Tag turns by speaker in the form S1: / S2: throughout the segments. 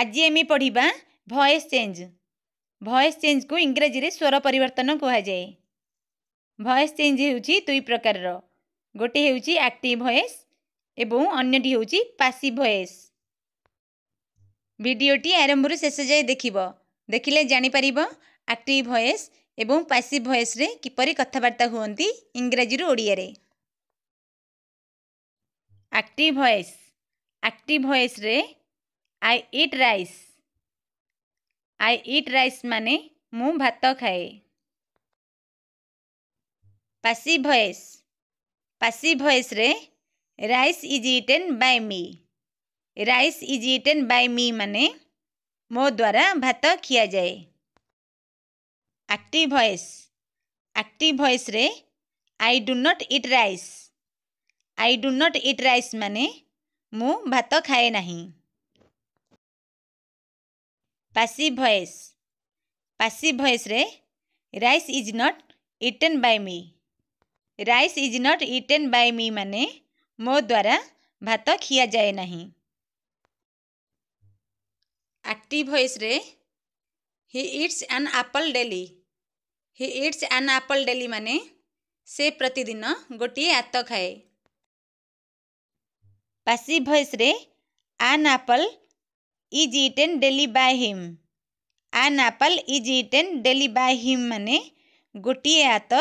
S1: आज आम पढ़ा वॉइस चेंज। वॉइस चेंज को इंग्रजी रे स्वर परिवर्तन कह जाए। वॉइस चेंज होउची दुई प्रकार रो, गोटे होउची एक्टिव वॉइस एवं अन्यटी होउची पैसिव वॉइस। वीडियोटी आरंभ ରୁ शेष जाए देखिबो, देखिले जानि परिबो एक्टिव वॉइस एवं पैसिव वॉइस रे किपरि कथबार्ता हुअंती इंग्रजी ରୁ ओडिया रे। एक्टिव वॉइस, एक्टिव वॉइस रे आई ईट राइस। आई ईट राइस माने मु भात खाए। पैसिव वॉइस, पैसिव वॉइस रे rice is eaten by me. Rice is eaten by me माने मो द्वारा भात खिया जाए। एक्टिव वॉइस, एक्टिव वॉइस रे I do not eat rice. I do not eat rice माने मु भात खाए नहीं। पैसिव वॉइस, पैसिव वॉइस रे rice is not eaten by me. Rice is not eaten by me माने मो द्वारा भात खिया जाए नहीं। एक्टिव वॉइस रे he eats an apple daily. He eats an apple daily माने से प्रतिदिन गोटे आत खाए। पैसिव वॉइस रे an apple is eaten daily by him. An apple is eaten daily by him माने गोटे आत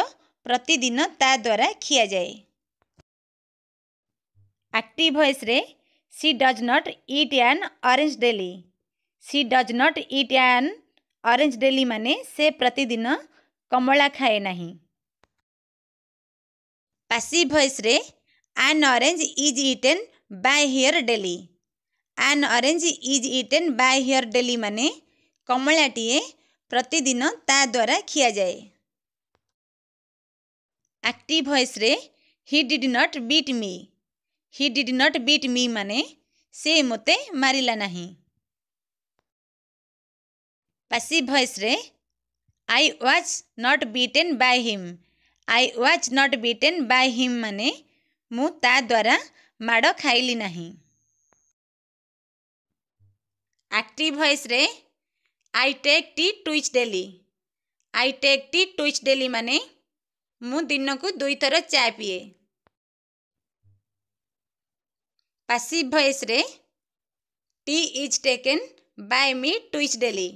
S1: प्रतिदिन ता द्वारा खिया जाए। एक्टिव वॉइस रे she does not eat an orange daily. She does not eat an orange daily माने से प्रतिदिन कमला खाए नहीं। पैसिव वॉइस रे an orange is eaten by her daily. An orange is eaten by her daily माने कमलाटीए प्रतिदिन ता द्वारा खिया जाए। एक्टिव वॉइस रे he did not beat me. He did not beat me माने से मोते मारिला नहीं। पैसिव वॉइस रे I was not beaten by him. I was not beaten by him माने मु ता द्वारा माड़ खाइली नहीं। एक्टिव वॉइस रे I take tea twice daily. I take tea twice daily माने मु दिन को 2 थर चा पिए। पैसिव वॉइस रे tea is taken by me twice daily.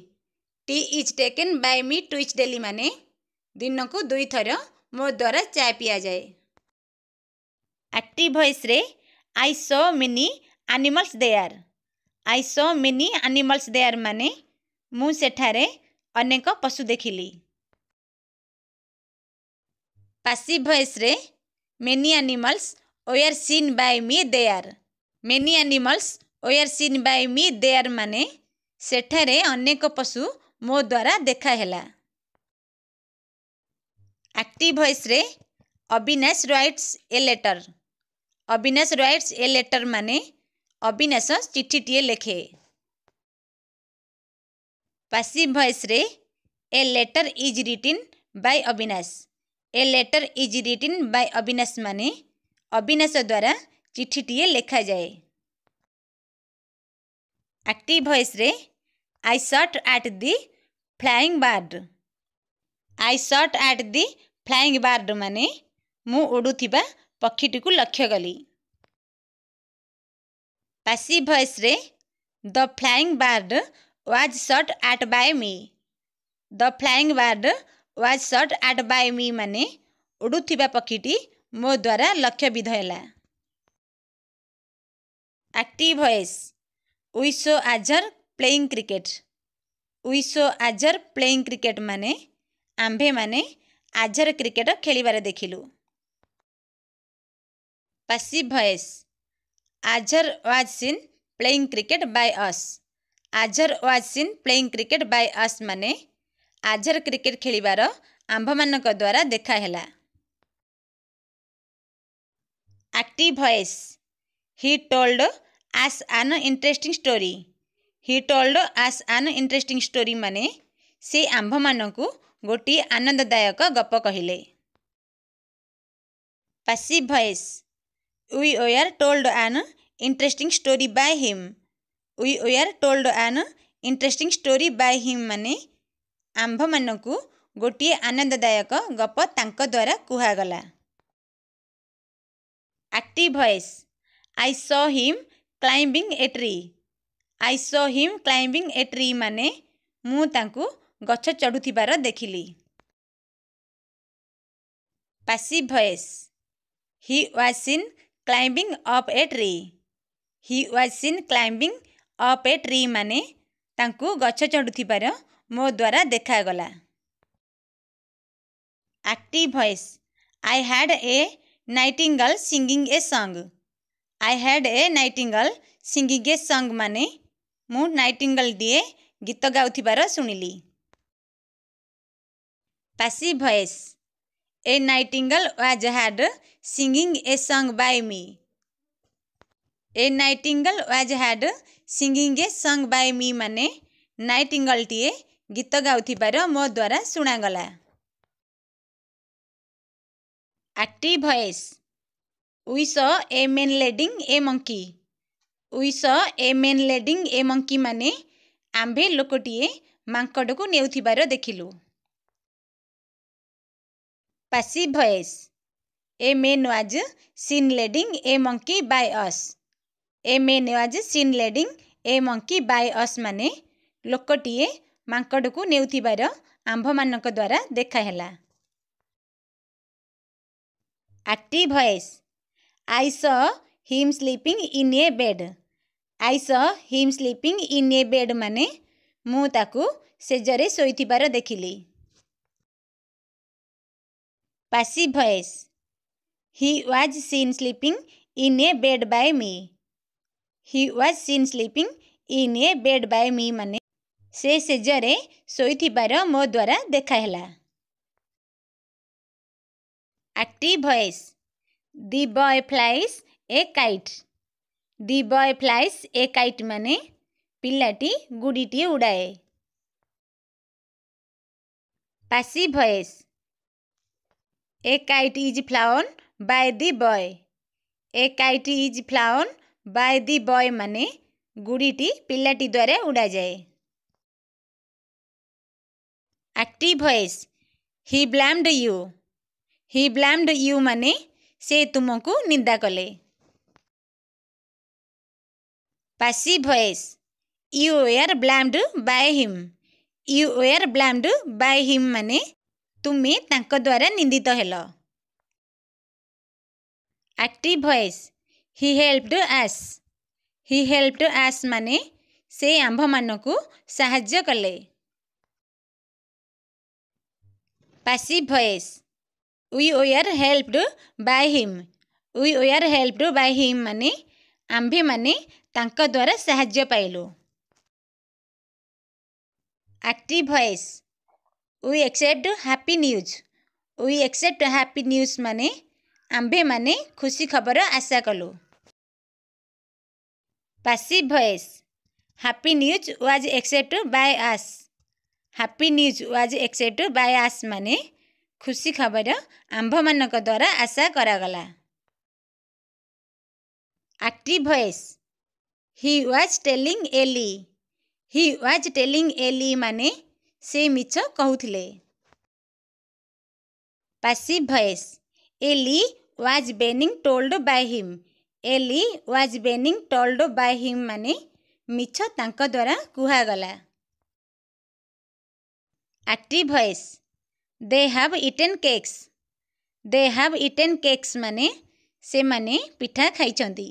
S1: Tea is taken by me twice daily माने दिन को 2 थर मो द्वारा चा पिया जाए। एक्टिव वॉइस रे I saw many animals there. I saw many animals there माने मु सेठारे अनेक पशु देखिली। पैसिव वॉइस रे many animals were seen by me there. Many animals were seen by me there माने सेठारे अनेक पशु मो द्वारा देखा हैला। एक्टिव वॉइस रे Avinash writes a letter. Avinash writes a letter माने अविनाश चिठीटीए लेखे। पैसिव वॉइस रे a letter is written by Avinash. A letter is written by Avinash माने अविनाश द्वारा चिठीटीए लेखा जाए। एक्टिव वॉइस रे I shot at the flying bird. I shot at the flying bird माने मु उड़ुथिबा पक्षीटी को लक्ष्य कली। पैसिव वॉइस रे the flying bird was shot at by me. The flying bird was shot at by me माने उड़ुथिबा पक्षीटी मो द्वारा लक्ष्य विध हैला। एक्टिव वॉइस वी सो आजर प्लेइंग क्रिकेट। वी सो आजर प्लेइंग क्रिकेट माने आम्भे माने आजर क्रिकेट खेलिबार देखिलु। पैसिव वॉइस आजर was seen playing cricket by us. आजर was seen playing cricket by us माने आजर क्रिकेट खेलिबार आम्भ मानक द्वारा देखा हैला। Active voice he told us an interesting story. He told us an interesting story माने से आम्भ मानकु गोटी आनंददायक गप कहिले। Passive voice we were told an interesting story by him. We were told an interesting story by him माने आंभ मानकु गोटे आनंददायक गप तांक द्वारा कुहागला। Active voice I saw him climbing a tree. I saw him climbing a tree माने मु तांकु गछ चढ़ुथिबार देखिली। Passive voice he was seen climbing up a tree. He was seen climbing up a tree माने तांकु गछ चढ़ुथिबार मो द्वारा देखागला। Active voice I heard a nightingale singing a song. I heard a nightingale singing a song माने मु nightingale दिए गीत गाउथिबार सुनिली। Passive voice a nightingale was heard singing a song by me. A nightingale was heard singing a song by me माने nightingale टीए गीत गाउथिबार मो द्वारा सुनागला। Active voice we saw a man leading a monkey. We saw a man leading a monkey माने आंभे लोकटीए मांकड़ को नेउथिबार देखिलु। Passive voice a man was seen leading a monkey by us. A man was seen leading a monkey by us माने लोकटीए मांकड़ को नेउथिबार आंभ मानक द्वारा देखाहेला। Active voice I saw him sleeping in a bed. I saw him sleeping in a bed माने मु ताकू सेजरे सोइथिबार देखिली। Passive voice he was seen sleeping in a bed by me. He was seen sleeping in a bed by me माने से सेजरे सोइथिबार मो द्वारा देखाहेला। Active voice the boy flies a kite. The boy flies a kite माने पिलाटी गुड़ीटी उड़ाए। Passive voice a kite is flown by the boy. A kite is flown by the boy माने गुड़ीटी पिलाटी द्वारा उड़ा जाए। Active voice he blamed you. He blamed you माने से तुमको निंदा कले। Passive voice you were blamed by him. You were blamed by him माने तुमे तांक द्वारा निंदित हेलो। Active voice he helped us. He helped us माने से आंभ मानकु साहाय्य कले। Passive voice we were helped by him. We were helped by him माने आंभे माने तांक द्वारा साहाय्य पाइलु। Active voice we expect happy news. We expect happy news माने आंभे माने खुशी खबर आशा कलु। Passive voice happy news was expect by us. Happy news was expect by us माने खुशी खबर आंभ मानक द्वारा आशा करागला। Active voice he was telling a lie. He was telling a lie माने से मिछ कहूथिले। Passive voice a lie was being told by him. A lie was being told by him माने मिछ तांक द्वारा कुहागला। Active voice they have eaten cakes. They have eaten cakes माने से माने पिठा खाइछंती।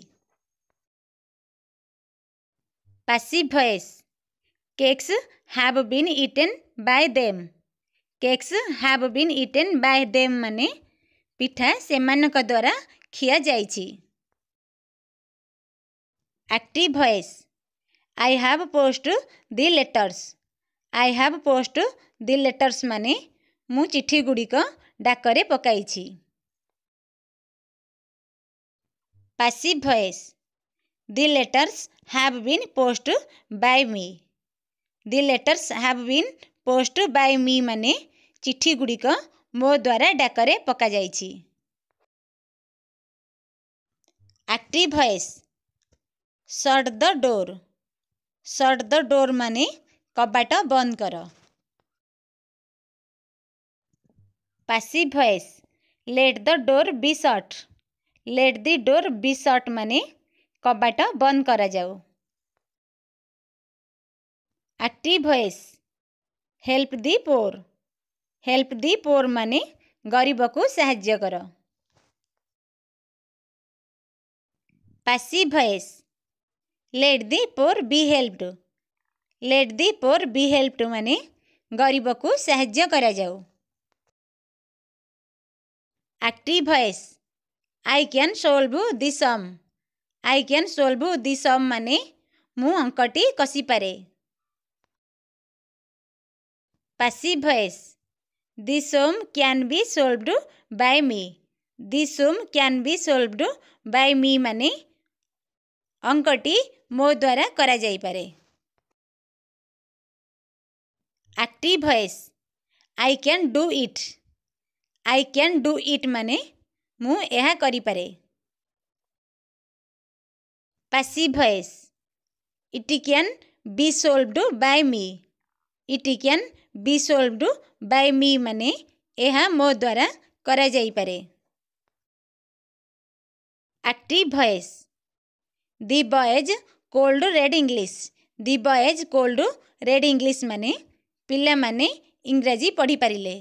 S1: Passive voice cakes have been eaten by them. Cakes have been eaten by them माने पिठा सेमानक द्वारा खिया जाइछि। Active voice I have post the letters. I have post the letters माने मु चिठी गुड़िक डाकरे पकाइछि। Passive voice the letters have been post by me. The letters have been post by me माने चिठी गुड़िक मो द्वारा डाकरे पका जाइछि। Active voice shut the door. Shut the door माने कबाट बंद कर। Passive voice let the door be shut. Let the door be shut माने कबाट बंद करा जाऊ। Active voice help the poor. Help the poor माने गरीब को साहाय्य कर। Passive voice let the poor be helped. Let the poor be helped माने गरीब को साहाय्य करा जाऊ। Active voice I can solve the sum. I can solve the sum माने मु अंकटी कसी पारे। Passive voice the sum can be solved by me. The sum can be solved by me माने अंकटी मो द्वारा करा जाई पारे। Active voice I can do it. I can do it माने मु एहा करी पारे। Passive voice it can be solved by me. It can be solved by me माने एहा मो द्वारा करा जाई पारे। Active voice the boys could read English. The boys could read English माने पिला माने इंग्रजी पढ़ी पारिले।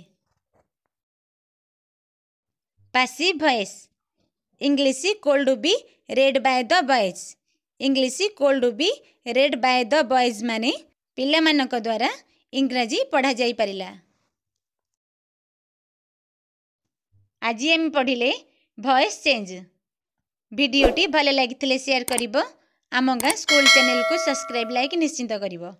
S1: Passive voice English could be read by the boys. English could be read by the boys माने पिला मानक द्वारा इंग्रजी पढ़ा जाई पारिला। आज हम पढ़िले वॉइस चेंज। वीडियोटी भल लगी शेयर करिवो। आम गाँ स्कूल चैनल को सब्सक्राइब लाइक निश्चिंत करिवो।